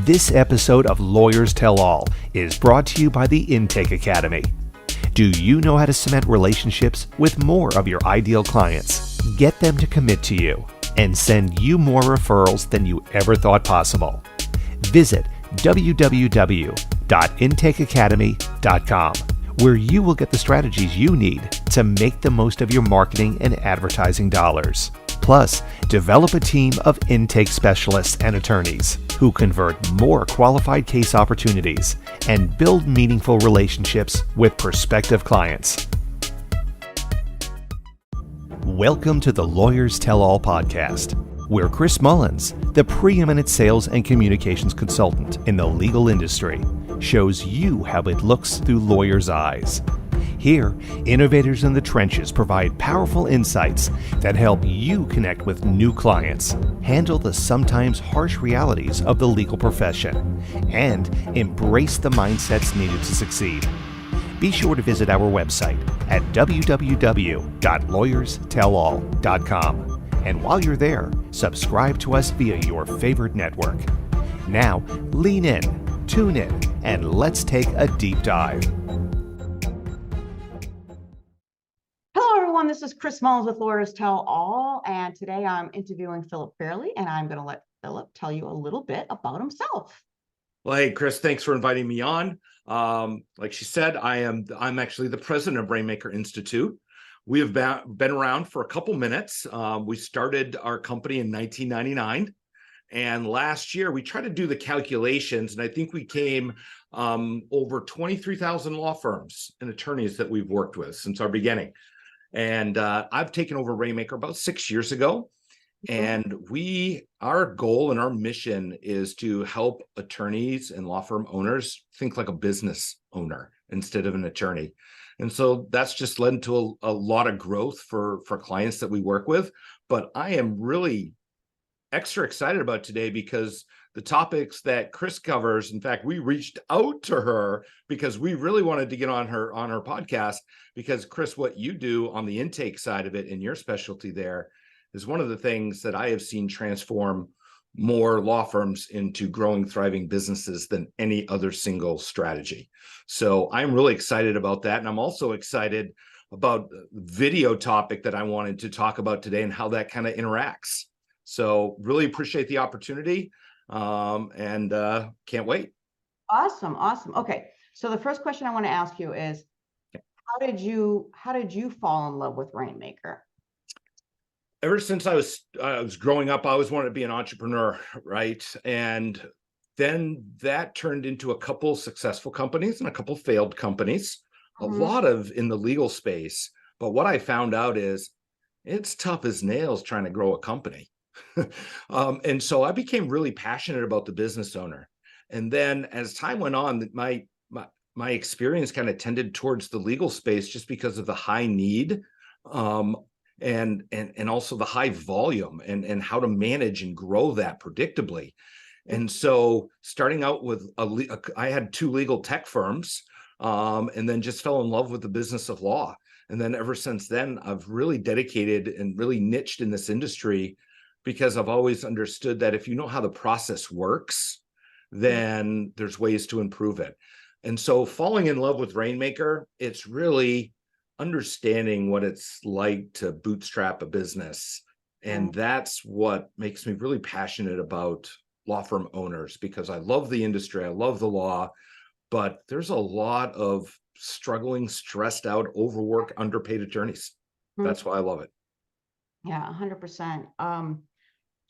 This episode of Lawyers Tell All is brought to you by the Intake Academy. Do you know how to cement relationships with more of your ideal clients, get them to commit to you, and send you more referrals than you ever thought possible? Visit www.intakeacademy.com, where you will get the strategies you need to make the most of your marketing and advertising dollars. Plus, develop a team of intake specialists and attorneys who convert more qualified case opportunities and build meaningful relationships with prospective clients. Welcome to the Lawyers Tell All podcast, where Chris Mullins, the preeminent sales and communications consultant in the legal industry, shows you how it looks through lawyers' eyes. Here, innovators in the trenches provide powerful insights that help you connect with new clients, handle the sometimes harsh realities of the legal profession, and embrace the mindsets needed to succeed. Be sure to visit our website at www.lawyerstellall.com. And while you're there, subscribe to us via your favorite network. Now, lean in, tune in, and let's take a deep dive. Hello, everyone. This is Chris Mullins with Lawyers Tell All, and today I'm interviewing Philip Fairley, and I'm going to let Philip tell you a little bit about himself. Well, hey, Chris, thanks for inviting me on. Like she said, I'm actually the president of Rainmaker Institute. We have been around for a couple minutes. We started our company in 1999, and last year we tried to do the calculations, and I think we came over 23,000 law firms and attorneys that we've worked with since our beginning. And I've taken over Rainmaker about 6 years ago. And our goal and our mission is to help attorneys and law firm owners think like a business owner instead of an attorney. And so that's just led to a lot of growth for clients that we work with. But I am really extra excited about today because the topics that Chris covers, in fact, we reached out to her because we really wanted to get on her podcast because, Chris, what you do on the intake side of it and your specialty there is one of the things that I have seen transform more law firms into growing, thriving businesses than any other single strategy. So I'm really excited about that. And I'm also excited about the video topic that I wanted to talk about today and how that kind of interacts. So really appreciate the opportunity and can't wait. Awesome. Okay. So the first question I want to ask you is, how did you fall in love with Rainmaker? Ever since I was growing up, I always wanted to be an entrepreneur, right? And then that turned into a couple successful companies and a couple failed companies, a lot of in the legal space. But what I found out is it's tough as nails trying to grow a company. And so I became really passionate about the business owner. And then as time went on, my experience kind of tended towards the legal space just because of the high need and also the high volume and how to manage and grow that predictably. And so starting out with I had two legal tech firms and then just fell in love with the business of law. And then ever since then, I've really dedicated and really niched in this industry because I've always understood that if you know how the process works, then there's ways to improve it. And so falling in love with Rainmaker, it's really understanding what it's like to bootstrap a business. And that's what makes me really passionate about law firm owners, because I love the industry, I love the law, but there's a lot of struggling, stressed out, overworked, underpaid attorneys. That's why I love it. Yeah, 100%.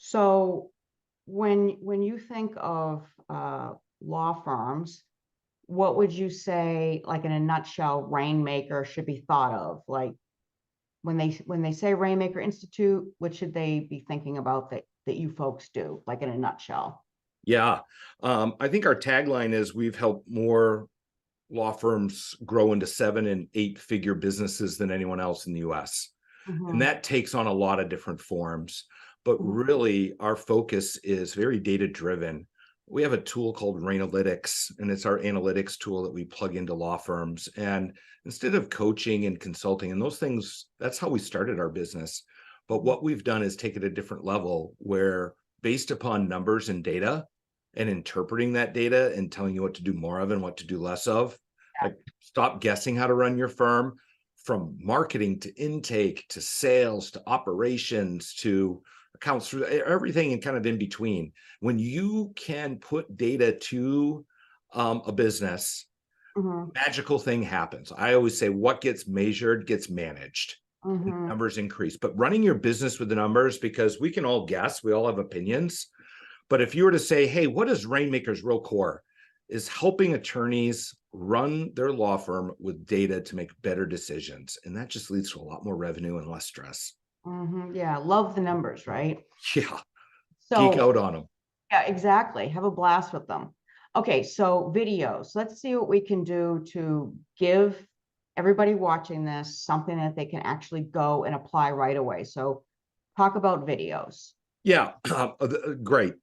So when you think of law firms, what would you say, like in a nutshell, Rainmaker should be thought of? Like when they say Rainmaker Institute, what should they be thinking about that you folks do, like in a nutshell? Yeah, I think our tagline is we've helped more law firms grow into 7- and 8-figure businesses than anyone else in the US. And that takes on a lot of different forms. But really, our focus is very data-driven. We have a tool called Rainalytics, and it's our analytics tool that we plug into law firms. And instead of coaching and consulting and those things, that's how we started our business. But what we've done is take it a different level where based upon numbers and data, and interpreting that data and telling you what to do more of and what to do less of. Like, stop guessing how to run your firm, from marketing to intake to sales to operations to accounts, through everything and kind of in between. When you can put data to a business, magical thing happens. I always say what gets measured gets managed. Numbers increase, but running your business with the numbers, because we can all guess, we all have opinions. But if you were to say, hey, what is Rainmaker's real core? Is helping attorneys run their law firm with data to make better decisions. And that just leads to a lot more revenue and less stress. Yeah, love the numbers, right? Yeah, So, geek out on them. yeah, exactly. Have a blast with them. Okay, so videos. Let's see what we can do to give everybody watching this something that they can actually go and apply right away. So talk about videos. Yeah, great.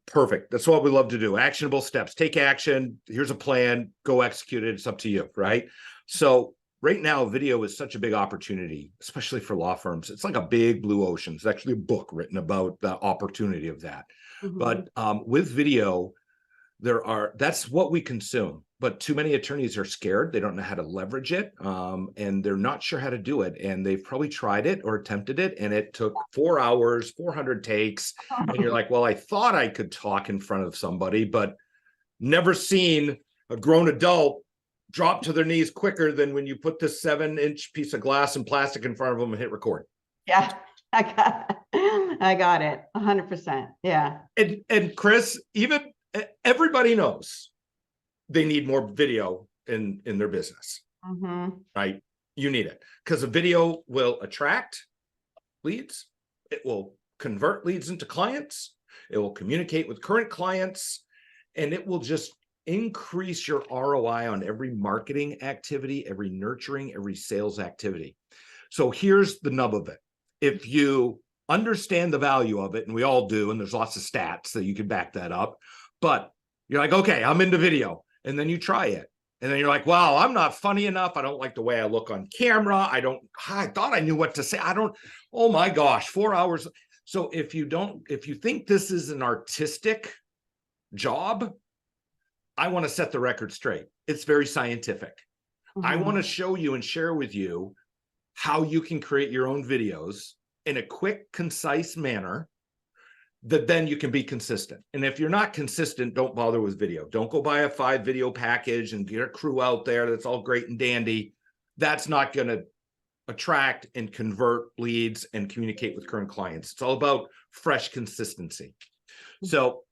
Perfect. That's what we love to do. Actionable steps. Take action. Here's a plan. Go execute it. It's up to you, right? So right now, video is such a big opportunity, especially for law firms. It's like a big blue ocean. It's actually a book written about the opportunity of that. But with video, that's what we consume. But too many attorneys are scared. They don't know how to leverage it, and they're not sure how to do it. And they've probably tried it or attempted it, and it took 4 hours, 400 takes. And you're like, well, I thought I could talk in front of somebody, but never seen a grown adult drop to their knees quicker than when you put this 7-inch piece of glass and plastic in front of them and hit record. Yeah, I got it. 100%. Yeah. And Chris, even everybody knows they need more video in their business, right? You need it because a video will attract leads. It will convert leads into clients. It will communicate with current clients, and it will just increase your ROI on every marketing activity, every nurturing, every sales activity. So here's the nub of it. If you understand the value of it, and we all do, and there's lots of stats that you can back that up, but you're like, okay, I'm into video. And then you try it. And then you're like, wow, I'm not funny enough. I don't like the way I look on camera. I thought I knew what to say. Oh my gosh, 4 hours. So if you think this is an artistic job, I want to set the record straight. It's very scientific. I want to show you and share with you how you can create your own videos in a quick, concise manner that then you can be consistent. And if you're not consistent, don't bother with video. Don't go buy a 5 video package and get a crew out there that's all great and dandy. That's not going to attract and convert leads and communicate with current clients. It's all about fresh consistency. So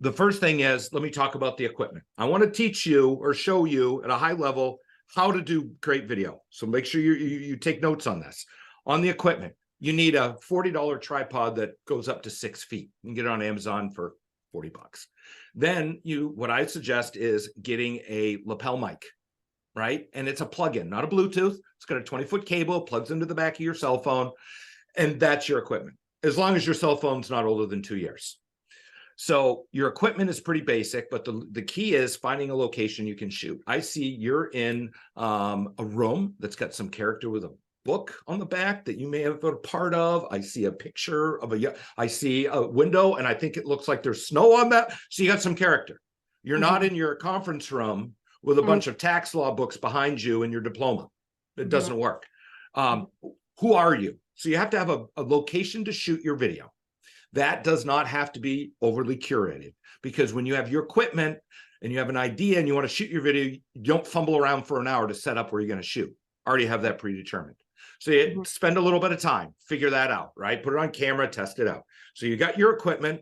the first thing is, let me talk about the equipment. I want to teach you or show you at a high level how to do great video. So make sure you take notes on this. On the equipment, you need a $40 tripod that goes up to 6 feet. You can get it on Amazon for $40. Then what I suggest is getting a lapel mic, right? And it's a plug-in, not a Bluetooth. It's got a 20-foot cable, plugs into the back of your cell phone, and that's your equipment, as long as your cell phone's not older than 2 years. So your equipment is pretty basic, but the key is finding a location you can shoot. I see you're in a room that's got some character with a book on the back that you may have been a part of. I see a picture of I see a window, and I think it looks like there's snow on that. So you got some character. You're not in your conference room with a bunch of tax law books behind you and your diploma. It doesn't work. Who are you? So you have to have a location to shoot your video. That does not have to be overly curated, because when you have your equipment and you have an idea and you want to shoot your video, you don't fumble around for an hour to set up where you're going to shoot. Already have that predetermined. So you spend a little bit of time, figure that out, right? Put it on camera, test it out. So you got your equipment,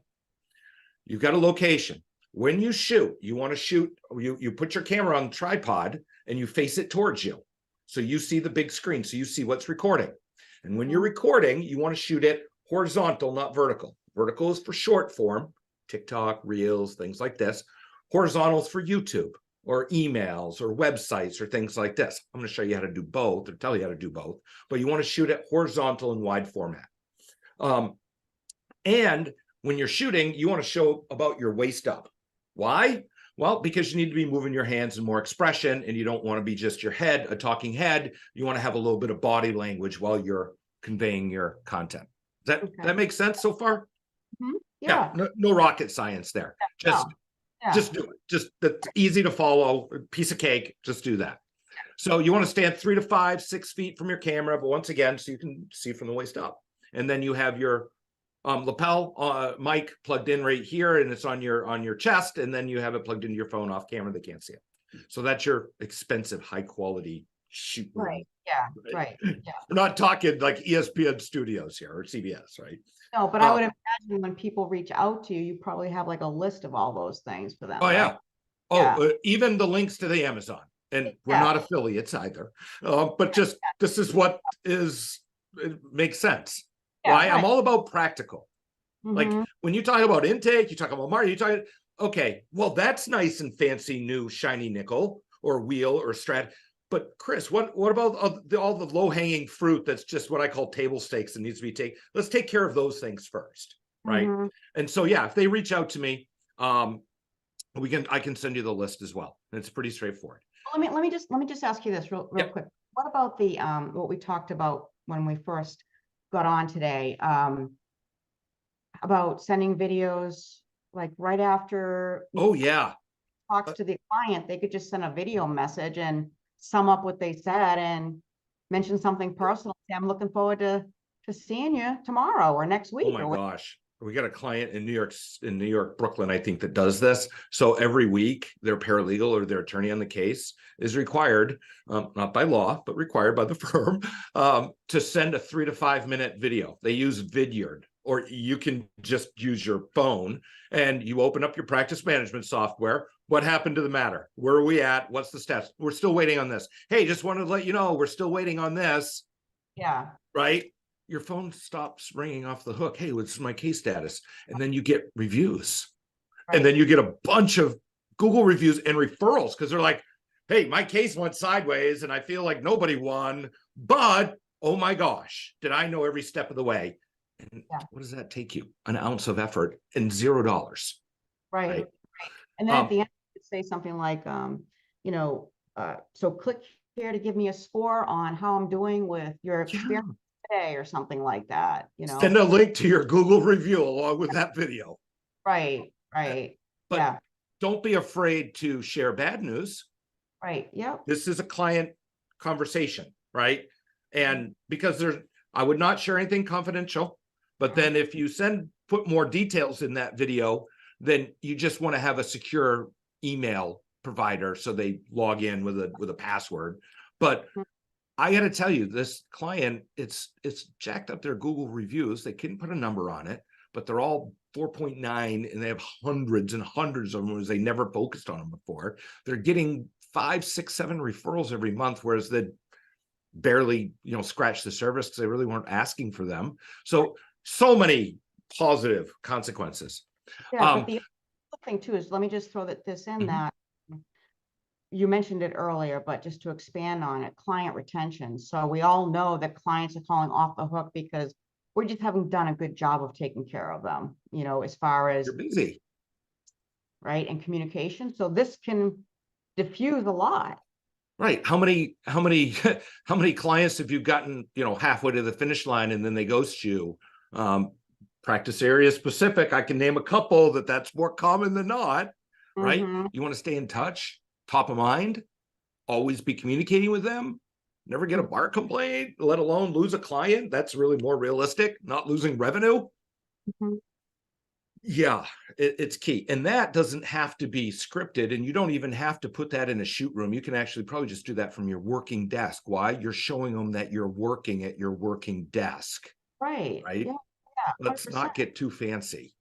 you've got a location. When you shoot, you want to shoot, you put your camera on the tripod and you face it towards you. So you see the big screen, so you see what's recording. And when you're recording, you want to shoot it horizontal, not vertical. Vertical is for short form, TikTok, Reels, things like this. Horizontal is for YouTube or emails or websites or things like this. I'm going to show you how to do both, or tell you how to do both, but you want to shoot it horizontal and wide format. And when you're shooting, you want to show about your waist up. Why? Well, because you need to be moving your hands and more expression, and you don't want to be just your head, a talking head. You want to have a little bit of body language while you're conveying your content. Does that make sense so far? Yeah. no rocket science there. No. Yeah. Just do it. Just that's easy to follow, piece of cake. Just do that. So you want to stand 3 to 5, 6 feet from your camera, but once again, so you can see from the waist up. And then you have your lapel mic plugged in right here, and it's on your chest, and then you have it plugged into your phone off camera. They can't see it. So that's your expensive, high quality shoot room. Right. Yeah. Right. Yeah. We're not talking like ESPN studios here or CBS, right? No, but I would imagine when people reach out to you, you probably have like a list of all those things for them. Oh, right? yeah. Oh, Yeah. even the links to the Amazon. And we're Yeah. not affiliates either. But just this is what it makes sense. Yeah, Right? I'm right. all about practical. Like Mhm. when you talk about intake, you talk about marketing, you talk, okay, well, that's nice and fancy new shiny nickel or wheel or strat. But Chris, what about all the low-hanging fruit that's just what I call table stakes and needs to be taken? Let's take care of those things first, right? Mhm. And so yeah, if they reach out to me, I can send you the list as well. It's pretty straightforward. Let me just ask you this real Yep. quick. What about the what we talked about when we first got on today, about sending videos like right after Oh yeah. talks to the client, they could just send a video message and sum up what they said and mention something personal. Say, I'm looking forward to seeing you tomorrow or next week. Oh my gosh. We got a client in New York, Brooklyn, I think, that does this. So every week, their paralegal or their attorney on the case is required, not by law, but required by the firm, to send a 3 to 5 minute video. They use Vidyard, or you can just use your phone and you open up your practice management software. What happened to the matter? Where are we at? What's the steps? We're still waiting on this. Hey, just wanted to let you know, we're still waiting on this. Yeah. Right? Your phone stops ringing off the hook. Hey, what's my case status? And then you get reviews. Right. And then you get a bunch of Google reviews and referrals because they're like, hey, my case went sideways and I feel like nobody won, but oh my gosh, did I know every step of the way? And what does that take you? An ounce of effort and $0. Right. And then at the end, you could say something like, so click here to give me a score on how I'm doing with your experience today or something like that, Send a link to your Google review along with that video. Right. But don't be afraid to share bad news. Right. Yep. This is a client conversation, right? And because I would not share anything confidential, but then if you put more details in that video, then you just want to have a secure email provider so they log in with a password. But I got to tell you, this client, it's jacked up their Google reviews. They couldn't put a number on it, but they're all 4.9 and they have hundreds and hundreds of them because they never focused on them before. They're getting 5, 6, 7 referrals every month, whereas they barely, scratch the surface because they really weren't asking for them. So many positive consequences. Yeah, but the other thing too is, let me just throw this in that you mentioned it earlier, but just to expand on it, client retention. So we all know that clients are calling off the hook because we just haven't done a good job of taking care of them, as far as you're busy, right, and communication. So this can diffuse a lot. Right. How many clients have you gotten, halfway to the finish line and then they ghost you? Practice area specific. I can name a couple that's more common than not, right? You want to stay in touch, top of mind, always be communicating with them, never get a bar complaint, let alone lose a client. That's really more realistic, not losing revenue. Yeah, it's key. And that doesn't have to be scripted, and you don't even have to put that in a shoot room. You can actually probably just do that from your working desk. Why? You're showing them that you're working at your working desk. Right. Yeah, let's not get too fancy.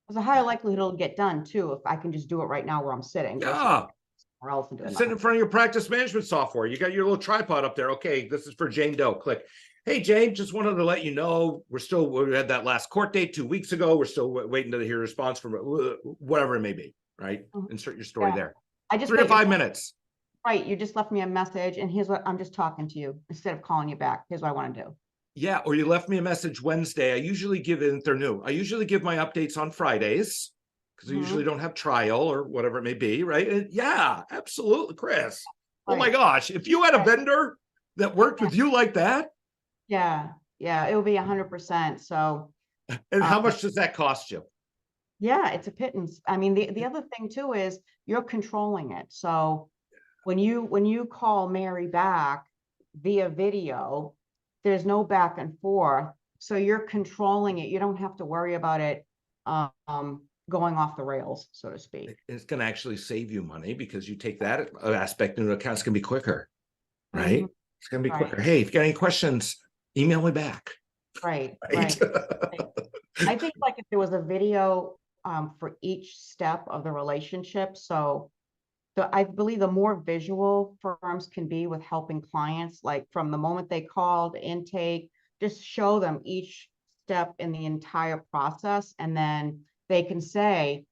There's a higher likelihood it'll get done too if I can just do it right now where I'm sitting. Yeah. Or else and sit in front of your practice management software. You got your little tripod up there. Okay, this is for Jane Doe. Click. Hey, Jane, just wanted to let you know we had that last court date 2 weeks ago. We're still waiting to hear a response from whatever it may be, right? Insert your story there. 3 to 5 minutes. Right. You just left me a message and here's what I'm just talking to you instead of calling you back. Here's what I want to do. Yeah. Or you left me a message Wednesday. I usually give it, they're new. I usually give my updates on Fridays because I usually don't have trial or whatever it may be, right? And yeah, absolutely, Chris. Right. Oh my gosh. If you had a vendor that worked with you like that. Yeah. It would be 100%. So. And how much does that cost you? Yeah, it's a pittance. I mean, the other thing too is you're controlling it. So when you call Mary back via video, there's no back and forth. So you're controlling it. You don't have to worry about it going off the rails, so to speak. It's going to actually save you money because you take that aspect into account. It's going to be quicker, right? Mhm. It's going to be Right, quicker. Hey, if you got any questions, email me back. right, Right. right. I think like if there was a video for each step of the relationship, so I believe the more visual firms can be with helping clients, like from the moment they call to intake, just show them each step in the entire process, and then they can say,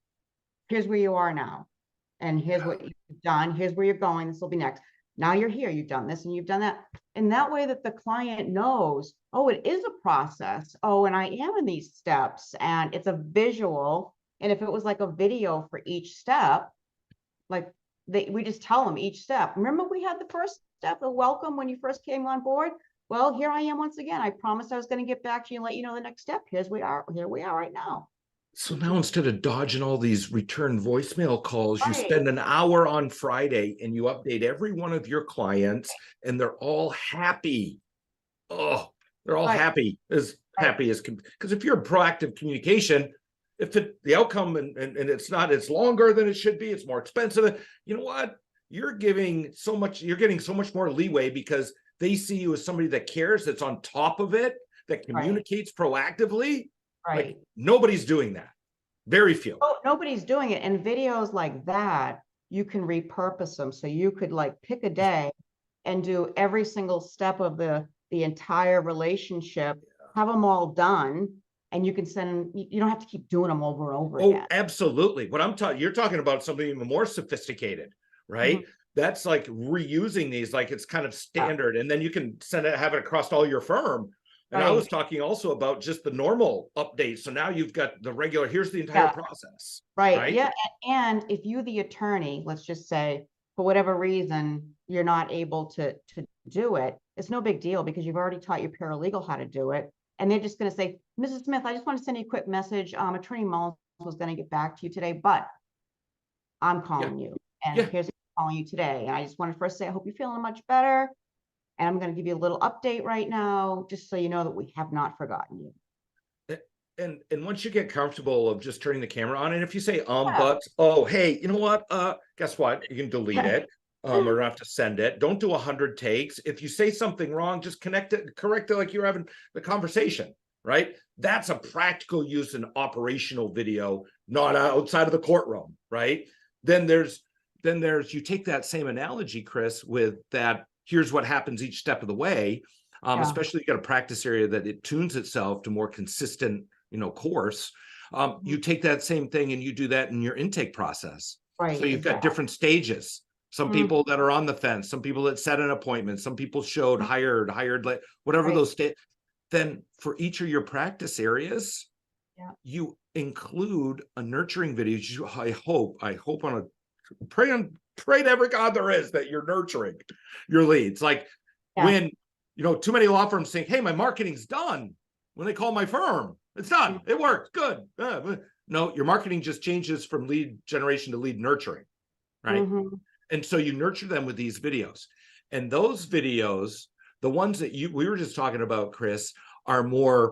here's where you are now, and here's what you've done, here's where you're going, this will be next. Now you're here, you've done this and you've done that. And that way that the client knows, oh, it is a process. Oh, and I am in these steps, and it's a visual. And if it was like a video for each step, like we just tell them each step. Remember, we had the first step of welcome when you first came on board. Well, here I am once again. I promised I was going to get back to you and let you know the next step. Here we are right now. So now instead of dodging all these return voicemail calls, you Right. spend an hour on Friday and you update every one of your clients and they're all happy. Oh, they're all Right. happy as because if you're a proactive communication, if the outcome and it's not, it's longer than it should be, it's more expensive. You know what? You're getting so much more leeway because they see you as somebody that cares, that's on top of it, that communicates proactively. Right. Like nobody's doing that. Very few. Oh, nobody's doing it. And videos like that, you can repurpose them. So you could like pick a day and do every single step of the entire relationship, have them all done, and you can send, you don't have to keep doing them over and over again. Absolutely. What I'm talking, you're talking about something even more sophisticated, right? That's like reusing these, like it's kind of standard, and then you can have it across all your firm. And I was talking also about just the normal updates. So now you've got the regular, here's the entire process. Right. Yeah. And if you, the attorney, let's just say, for whatever reason, you're not able to do it, it's no big deal because you've already taught your paralegal how to do it. And they're just going to say, Mrs. Smith, I just want to send you a quick message. Attorney Mullins was going to get back to you today, but I'm calling you. And here's calling you today. And I just want to first say, I hope you're feeling much better. And I'm going to give you a little update right now, just so you know that we have not forgotten you. And once you get comfortable of just turning the camera on, and if you say but oh hey, you know what, guess what, you can delete it, or have to send it. Don't do 100 takes. If you say something wrong, just correct it like you're having the conversation, right? That's a practical use in operational video, not outside of the courtroom, right? Then there's you take that same analogy, Chris, with that, here's what happens each step of the way. Especially you got a practice area that it tunes itself to more consistent, course. You take that same thing and you do that in your intake process. Right. So you've got different stages. Some people that are on the fence, some people that set an appointment, some people showed, hired, whatever those state. Then for each of your practice areas, you include a nurturing video. I hope on a pray to every God there is that you're nurturing your leads. Like when, too many law firms think, hey, my marketing's done. When they call my firm, it's done. It worked. Good. No, your marketing just changes from lead generation to lead nurturing, right? And so you nurture them with these videos. And those videos, the ones that we were just talking about, Chris, are a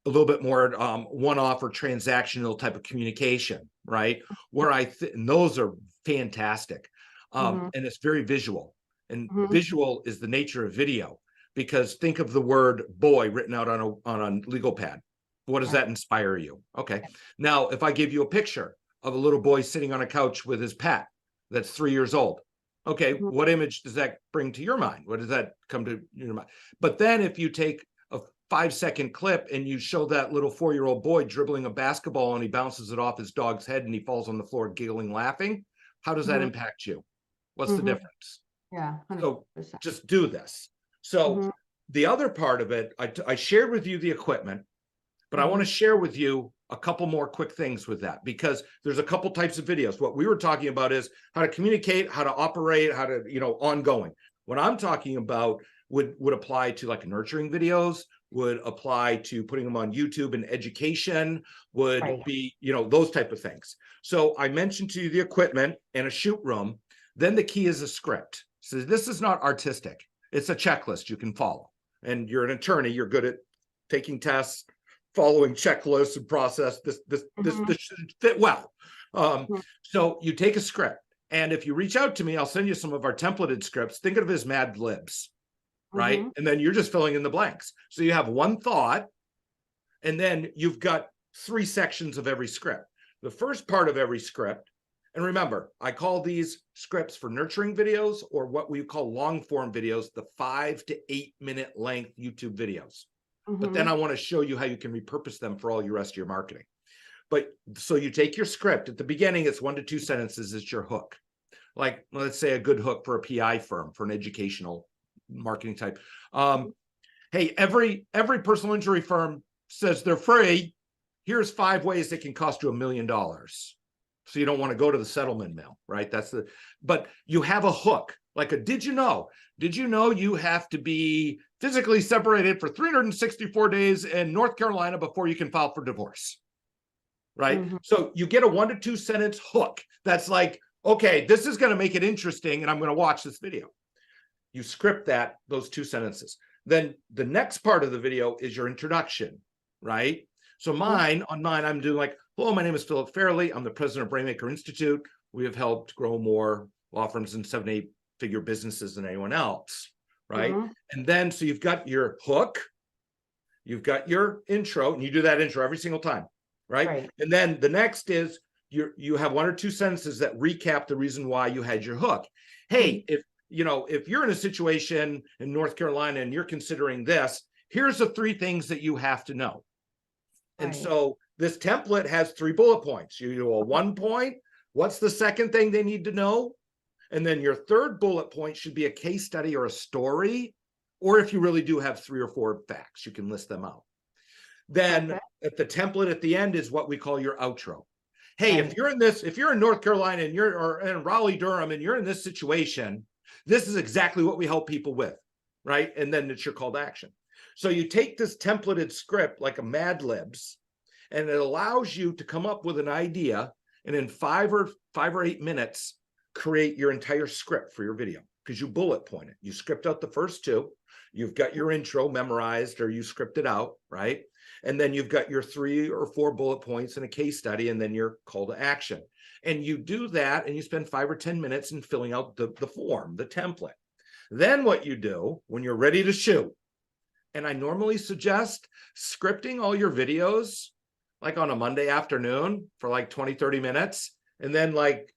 little bit more one-off or transactional type of communication, right? Where and those are fantastic. And it's very visual. And visual is the nature of video, because think of the word boy written out on a legal pad. What does that inspire you? Okay. Now, if I give you a picture of a little boy sitting on a couch with his pet that's 3 years old, okay, what image does that bring to your mind? What does that come to your mind? But then if you take a 5-second clip and you show that little 4-year-old boy dribbling a basketball and he bounces it off his dog's head and he falls on the floor giggling, laughing, how does that impact you? What's the difference? Yeah. 100%. So just do this. So the other part of it, I shared with you the equipment, but I want to share with you a couple more quick things with that, because there's a couple types of videos. What we were talking about is how to communicate, how to operate, how to, ongoing. What I'm talking about would apply to like nurturing videos, would apply to putting them on YouTube and education, would Right. be, those type of things. So I mentioned to you the equipment and a shoot room. Then the key is a script. So this is not artistic. It's a checklist you can follow. And you're an attorney, you're good at taking tests, following checklists and process. This should fit well. So you take a script. And if you reach out to me, I'll send you some of our templated scripts. Think of it as Mad Libs, right? And then you're just filling in the blanks. So you have one thought, and then you've got 3 sections of every script. The first part of every script, and remember, I call these scripts for nurturing videos, or what we call long form videos, the 5 to 8 minute length YouTube videos. But then I want to show you how you can repurpose them for all your rest of your marketing. But so you take your script at the beginning, it's 1 to 2 sentences, it's your hook. Like, let's say a good hook for a PI firm, for an educational marketing type. Hey, every personal injury firm says they're free. Here's 5 ways they can cost you $1 million. So you don't want to go to the settlement mill, right? But you have a hook, like a, did you know you have to be physically separated for 364 days in North Carolina before you can file for divorce, right? So you get a 1 to 2 sentence hook. That's like, okay, this is going to make it interesting, and I'm going to watch this video. You script those 2 sentences. Then the next part of the video is your introduction, right? So on mine, I'm doing like, hello, my name is Philip Fairley. I'm the president of Brainmaker Institute. We have helped grow more law firms in 7 to 8 figure businesses than anyone else, right? And then, so you've got your hook, you've got your intro, and you do that intro every single time, right? And then the next is you have 1 or 2 sentences that recap the reason why you had your hook. Hey, if you're in a situation in North Carolina and you're considering this, here's the 3 things that you have to know. And so this template has 3 bullet points. You do a 1 point. What's the second thing they need to know? And then your 3rd bullet point should be a case study or a story. Or if you really do have 3 or 4 facts, you can list them out. Then at the template at the end is what we call your outro. Hey, if you're in North Carolina and or in Raleigh, Durham, and you're in this situation, this is exactly what we help people with, right? And then it's your call to action. So you take this templated script like a Mad Libs, and it allows you to come up with an idea, and in 5 or 8 minutes, create your entire script for your video, because you bullet point it. You script out the first 2. You've got your intro memorized, or you script it out, right? And then you've got your 3 or 4 bullet points and a case study, and then your call to action. And you do that, and you spend 5 or 10 minutes in filling out the form, the template. Then what you do when you're ready to shoot, and I normally suggest scripting all your videos like on a Monday afternoon for like 20, 30 minutes. And then like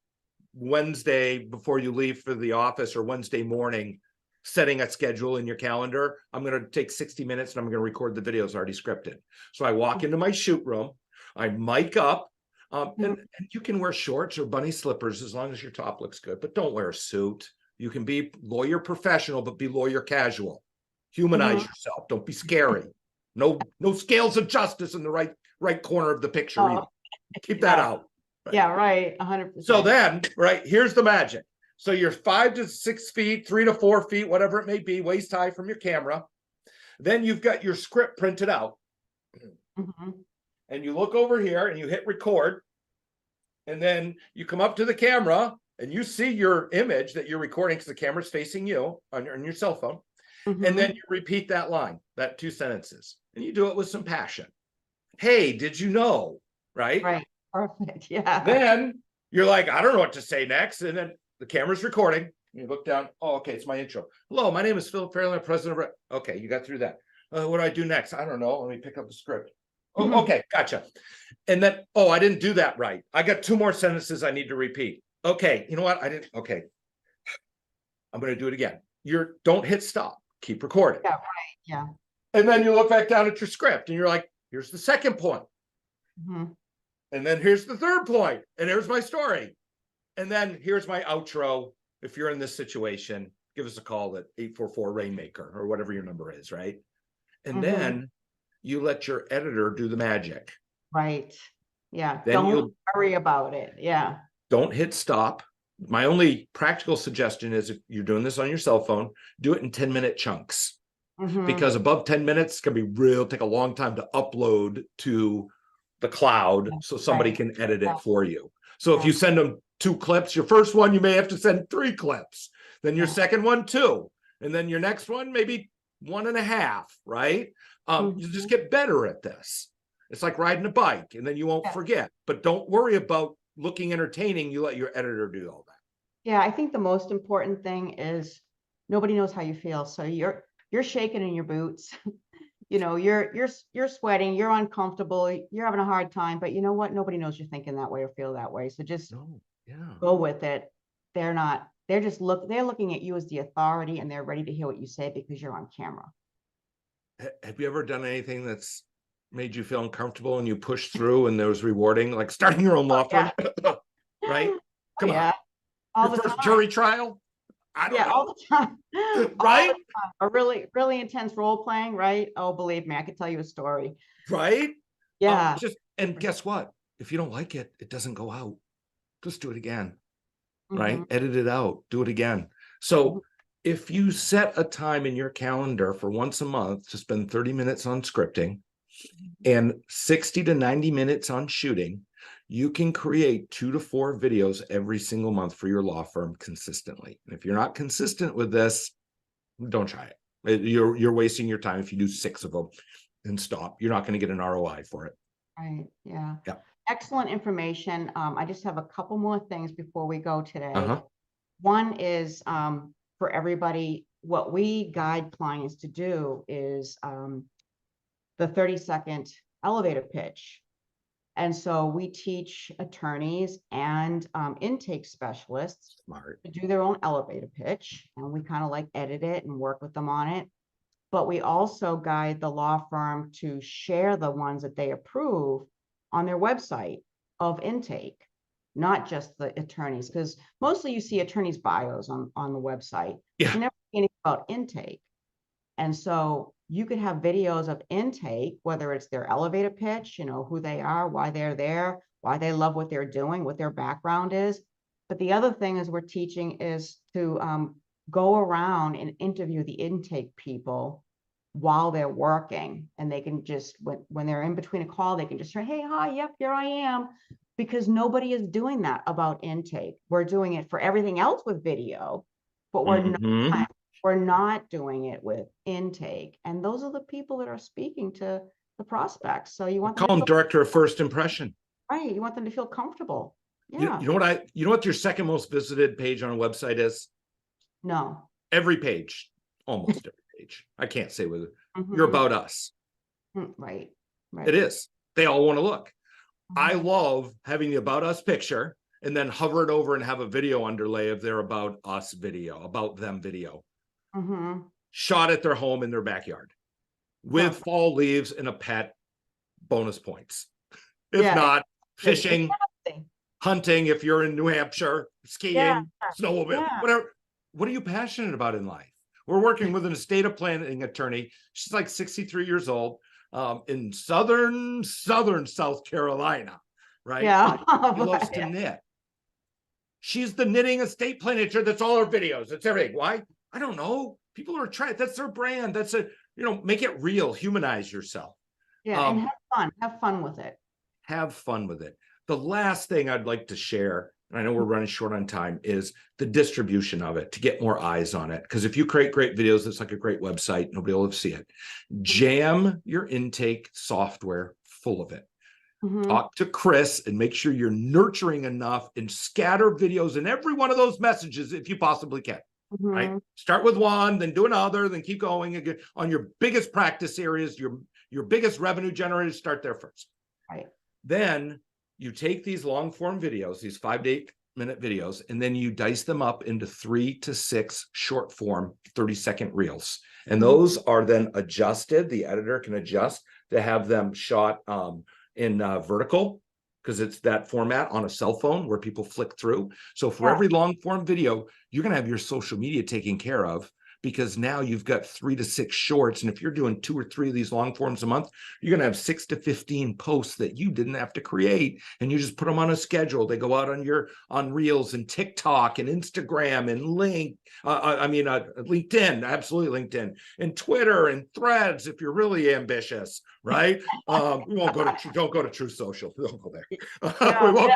Wednesday before you leave for the office, or Wednesday morning, setting a schedule in your calendar. I'm going to take 60 minutes and I'm going to record the videos already scripted. So I walk into my shoot room, I mic up, and you can wear shorts or bunny slippers as long as your top looks good, but don't wear a suit. You can be lawyer professional, but be lawyer casual. Humanize yourself. Don't be scary. No scales of justice in the right corner of the picture either. Keep that out. Right? Yeah, right. 100%. So then, right, here's the magic. So you're 5 to 6 feet, 3 to 4 feet, whatever it may be, waist high from your camera. Then you've got your script printed out. And you look over here and you hit record. And then you come up to the camera and you see your image that you're recording, because the camera's facing you on your cell phone. And then you repeat that line, that 2 sentences, and you do it with some passion. Hey, did you know? Right? Right. Perfect. Yeah. Then you're like, I don't know what to say next. And then the camera's recording. You look down. Oh, okay. It's my intro. Hello, my name is Philip Fairley, president of. Okay. You got through that. What do I do next? I don't know. Let me pick up the script. Oh, okay. Gotcha. And then, I didn't do that right. I got 2 more sentences I need to repeat. Okay. You know what? I didn't. Okay. I'm going to do it again. Don't hit stop. Keep recording. Yeah, right. Yeah. And then you look back down at your script and you're like, here's the second point. And then here's the third point. And here's my story. And then here's my outro. If you're in this situation, give us a call at 844-RAINMAKER or whatever your number is, right? And then you let your editor do the magic. Right. Yeah. Then don't worry about it. Yeah. Don't hit stop. My only practical suggestion is if you're doing this on your cell phone, do it in 10-minute chunks. Because above 10 minutes it's going to be real, take a long time to upload to the cloud so somebody can edit it for you. So if you send them 2 clips, your first one, you may have to send 3 clips, then your second one, 2, and then your next one, maybe 1.5, right? You just get better at this. It's like riding a bike, and then you won't forget, but don't worry about looking entertaining. You let your editor do all that. Yeah, I think the most important thing is nobody knows how you feel. So you're shaking in your boots. You know, you're sweating, you're uncomfortable, you're having a hard time, but you know what? Nobody knows you're thinking that way or feel that way. So just go with it. They're looking at you as the authority, and they're ready to hear what you say because you're on camera. Have you ever done anything that's made you feel uncomfortable and you push through and there was rewarding, like starting your own law firm? Right? Come on. All your the first time. jury trial? I don't know. All the time. Right? All the time. A really, really intense role playing, right? Oh, believe me, I could tell you a story. Right? Yeah. And guess what? If you don't like it, it doesn't go out. Just do it again. Right? Edit it out. Do it again. So if you set a time in your calendar for once a month to spend 30 minutes on scripting and 60 to 90 minutes on shooting, you can create 2 to 4 videos every single month for your law firm consistently. And if you're not consistent with this, don't try it. You're wasting your time if you do 6 of them and stop. You're not going to get an ROI for it. Right. Yeah. Yeah. Excellent information. I just have a couple more things before we go today. One is for everybody, what we guide clients to do is the 30-second elevator pitch. And so we teach attorneys and intake specialists to do their own elevator pitch, and we kind of like edit it and work with them on it. But we also guide the law firm to share the ones that they approve on their website of intake, not just the attorneys, because mostly you see attorneys' bios on the website. Yeah. You never see anything about intake. And so you could have videos of intake, whether it's their elevator pitch, you know, who they are, why they're there, why they love what they're doing, what their background is. But the other thing is we're teaching is to go around and interview the intake people while they're working. And they can just, when they're in between a call, they can just say, hey, hi, yep, here I am. Because nobody is doing that about intake. We're doing it for everything else with video, but we're not doing it with intake. And those are the people that are speaking to the prospects. So you want them call to them director of first impression. Right. You want them to feel comfortable. Yeah. You know what your second most visited page on a website is? No. Every page, almost every page. I can't say with it. You're about us. Right. It is. They all want to look. I love having the about us picture and then hover it over and have a video underlay of their about us video, about them video. Shot at their home in their backyard with fall leaves and a pet, bonus points. If not, fishing, hunting, if you're in New Hampshire, skiing, snowmobile, whatever. What are you passionate about in life? We're working with an estate planning attorney. She's like 63 years old in southern South Carolina, right? Yeah. She loves to knit. She's the knitting estate planning attorney. That's all her videos. It's everything. Why? I don't know. People are trying. That's their brand. That's make it real. Humanize yourself. Yeah, and have fun. Have fun with it. Have fun with it. The last thing I'd like to share, and I know we're running short on time, is the distribution of it to get more eyes on it. Because if you create great videos, it's like a great website. Nobody will ever see it. Jam your intake software full of it. Talk to Chris and make sure you're nurturing enough and scatter videos in every one of those messages if you possibly can. Right? Start with one, then do another, then keep going again on your biggest practice areas, your biggest revenue generators. Start there first. Right. Then you take these long form videos, these 5 to 8 minute videos, and then you dice them up into 3 to 6 short form 30-second reels. And those are then adjusted. The editor can adjust to have them shot in vertical, because it's that format on a cell phone where people flick through. So for every long form video, you're going to have your social media taken care of, because now you've got 3 to 6 shorts. And if you're doing 2 or 3 of these long forms a month, you're going to have 6 to 15 posts that you didn't have to create. And you just put them on a schedule. They go out on Reels and TikTok and Instagram and LinkedIn, absolutely LinkedIn, and Twitter and Threads if you're really ambitious, right? We won't don't go to True Social. Don't go there. We won't,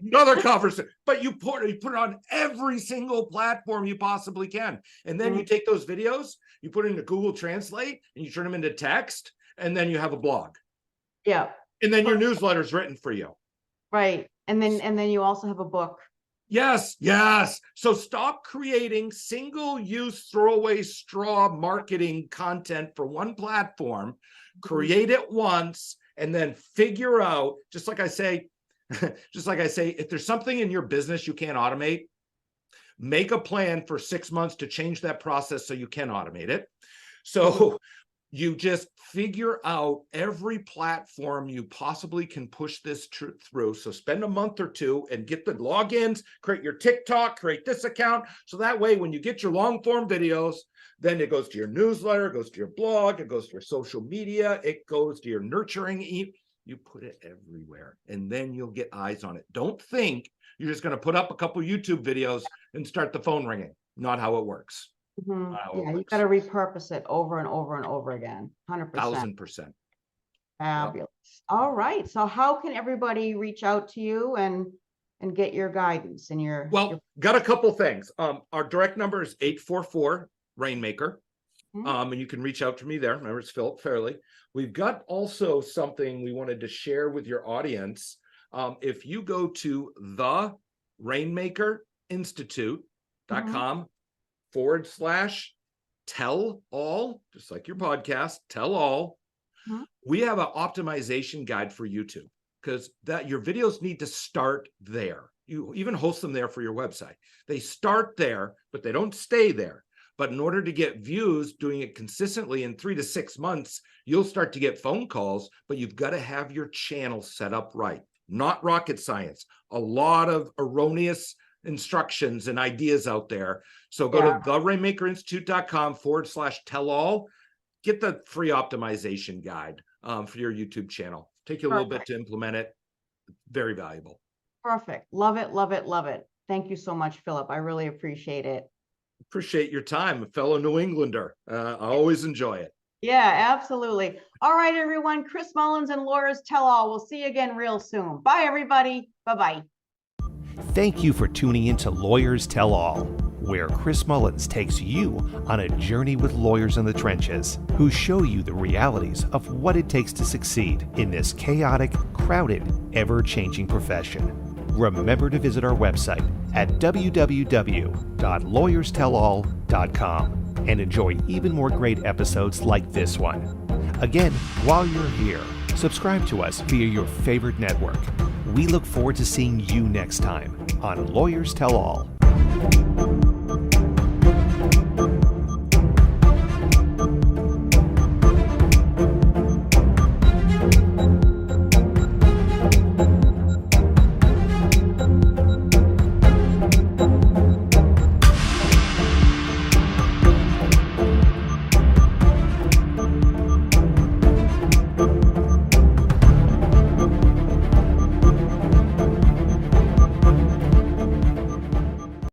another conversation. But you put it on every single platform you possibly can. And then you take those videos, you put it into Google Translate, and you turn them into text, and then you have a blog. Yeah. And then your newsletter's written for you. Right. And then you also have a book. Yes. So stop creating single-use throwaway straw marketing content for one platform, create it once, and then figure out, just like I say, if there's something in your business you can't automate, make a plan for 6 months to change that process so you can automate it. So you just figure out every platform you possibly can push this through. So spend a month or 2 and get the logins, create your TikTok, create this account. So that way, when you get your long form videos, then it goes to your newsletter, it goes to your blog, it goes to your social media, it goes to your nurturing. You put it everywhere, and then you'll get eyes on it. Don't think you're just going to put up a couple YouTube videos and start the phone ringing. Not how it works. Yeah, you got to repurpose it over and over and over again. 100%. 1000%. Fabulous. Yep. All right. So how can everybody reach out to you and get your guidance and your... Got a couple things. Our direct number is 844 Rainmaker. And you can reach out to me there. Remember, it's Philip Fairley. We've got also something we wanted to share with your audience. If you go to therainmakerinstitute.com/tell all, just like your podcast, tell all. We have an optimization guide for YouTube, because your videos need to start there. You even host them there for your website. They start there, but they don't stay there. But in order to get views, doing it consistently in 3 to 6 months, you'll start to get phone calls, but you've got to have your channel set up right. Not rocket science. A lot of erroneous instructions and ideas out there. So go to therainmakerinstitute.com/tell all. Get the free optimization guide for your YouTube channel. Take you a little bit to implement it. Very valuable. Perfect. Love it, love it, love it. Thank you so much, Philip. I really appreciate it. Appreciate your time, a fellow New Englander. I always enjoy it. Yeah, absolutely. All right, everyone. Chris Mullins and Lawyers Tell All. We'll see you again real soon. Bye, everybody. Bye-bye. Thank you for tuning in to Lawyers Tell All, where Chris Mullins takes you on a journey with lawyers in the trenches who show you the realities of what it takes to succeed in this chaotic, crowded, ever-changing profession. Remember to visit our website at www.lawyerstellall.com and enjoy even more great episodes like this one. Again, while you're here, subscribe to us via your favorite network. We look forward to seeing you next time on Lawyers Tell All.